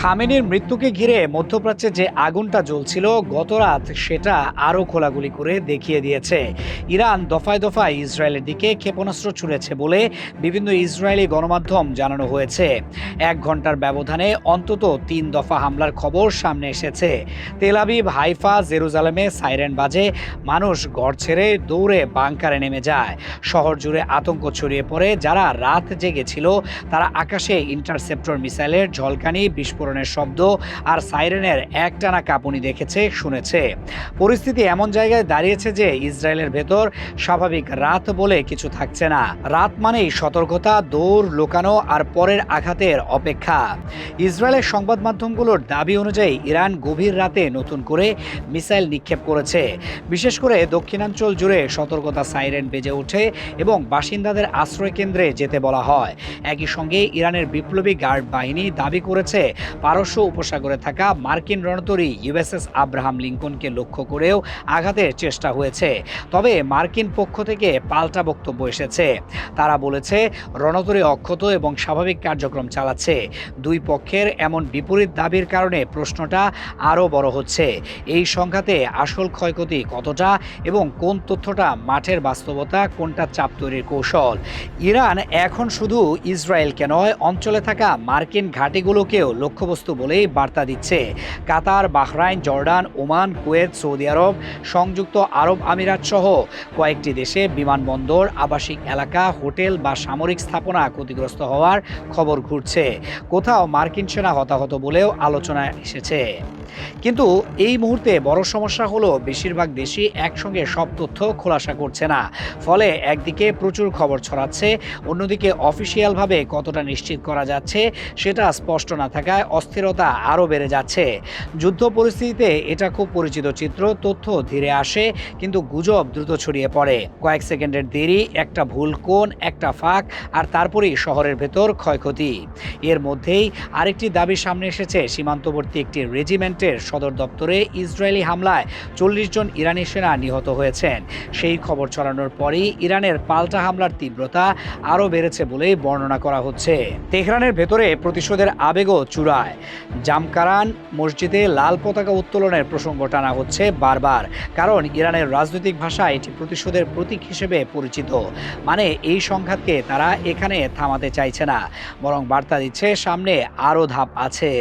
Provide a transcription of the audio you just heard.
খামেনির মৃত্যুকে ঘিরে মধ্যপ্রাচ্যে যে আগুনটা জ্বলছিল গতরাত সেটা আরও খোলাগুলি করে দেখিয়ে দিয়েছে। ইরান দফায় দফায় ইসরায়েলের দিকে ক্ষেপণাস্ত্র ছুড়েছে বলে বিভিন্ন ইসরায়েলি গণমাধ্যম জানানো হয়েছে। 1 ঘন্টার ব্যবধানে অন্তত 3 দফা হামলার খবর সামনে এসেছে। তেল আবিব, হাইফা, জেরুজালেমে সাইরেন বাজে, মানুষ ঘর ছেড়ে দৌড়ে বাংকারে নেমে যায়। শহর জুড়ে আতঙ্ক ছড়িয়ে পড়ে। যারা রাত জেগেছিল তারা আকাশে ইন্টারসেপ্টর মিসাইলের ঝলকানি, বিস্ফোরণের শব্দ আর সাইরেনের একটানা কাঁপুনি দেখেছে, শুনেছে। পরিস্থিতি এমন জায়গায় দাঁড়িয়েছে যে ইসরায়েলের ভেতর স্বাভাবিক রাত বলে কিছু থাকছে না। রাত মানেই সতর্কতা, দৌড়, লুকানো আর পরের আঘাতের অপেক্ষা। ইসরায়েলের সংবাদ মাধ্যমগুলোর দাবি অনুযায়ী ইরান গভীর রাতে নতুন করে মিসাইল নিক্ষেপ করেছে। বিশেষ করে দক্ষিণাঞ্চল জুড়ে সতর্কতা সাইরেন বেজে ওঠে এবং বাসিন্দাদের আশ্রয় কেন্দ্রে যেতে বলা হয়। একই সঙ্গে ইরানের বিপ্লবী গার্ড বাহিনী দাবি করেছে পারস্য উপসাগরে থাকা মার্কিন রণতরী ইউএসএস আব্রাহাম লিঙ্কনকে লক্ষ্য করেও আঘাতের চেষ্টা হয়েছে। তবে মার্কিন পক্ষ থেকে পাল্টা বক্তব্য এসেছে। তারা বলেছে রণতরী অক্ষত এবং স্বাভাবিক কার্যক্রম চালাচ্ছে। দুই পক্ষের এমন বিপরীত দাবির কারণে প্রশ্নটা আরও বড় হচ্ছে, এই সংঘাতে আসল ক্ষয়ক্ষতি কতটা এবং কোন তথ্যটা মাঠের বাস্তবতা, কোনটা চাপ তৈরির কৌশল। ইরান এখন শুধু ইসরায়েলকে নয়, অঞ্চলে থাকা মার্কিন ঘাঁটিগুলোকেও লক্ষ্যবস্তু বলেই বার্তা দিচ্ছে। Qatar, Bahrain, Jordan, Oman, Kuwait, Saudi Arab, সংযুক্ত আরব আমিরাত সহ কয়েকটি দেশে বিমানবন্দর, আবাসিক এলাকা, হোটেল বা সামরিক স্থাপনা ক্ষতিগ্রস্ত হওয়ার খবর ঘুরছে। কোথাও মার্কিন সেনা হতাহত বলেও আলোচনায় এসেছে। কিন্তু এই মুহূর্তে বড় সমস্যা হলো বেশিরভাগ দেশই একসঙ্গে সব তথ্য খোলাসা করছে না। ফলে একদিকে প্রচুর খবর ছড়াচ্ছে, অন্যদিকে অফিসিয়ালভাবে কতটা নিশ্চিত করা যাচ্ছে সেটা স্পষ্ট না থাকায় অস্থিরতা আরও বেড়ে যাচ্ছে। যুদ্ধ পরিস্থিতিতে এটা খুব পরিচিত চিত্র। তথ্য ধীরে আসে কিন্তু গুজব দ্রুত ছড়িয়ে পড়ে। কয়েক সেকেন্ডের দেরি, একটা ভুল কোণ, একটা ফাঁক, আর তারপরেই শহরের ভেতর ক্ষয়ক্ষতি। এর মধ্যেই আরেকটি দাবি সামনে এসেছে। সীমান্তবর্তী একটি রেজিমেন্টের সদর দপ্তরে ইসরায়েলি হামলায় 40 জন ইরানি সেনা নিহত হয়েছেন। সেই খবর ছড়ানোর পরই ইরানের পাল্টা হামলার তীব্রতা আরও বেড়েছে বলেই বর্ণনা করা হচ্ছে। তেহরানের ভেতরে প্রতিশোধের আবেগও চূড়ায়। জামকারান মসজিদে লাল পতাকা উত্তোলনের প্রসঙ্গ টানা হচ্ছে বারবার, কারণ ইরানের রাজনৈতিক ভাষায় এটি প্রতিশোধের প্রতীক হিসেবে পরিচিত। মানে এই সংঘাতকে তারা এখানে থামাতে চাইছে না, বরং বার্তা দিচ্ছে সামনে আরও ধাপ আছে।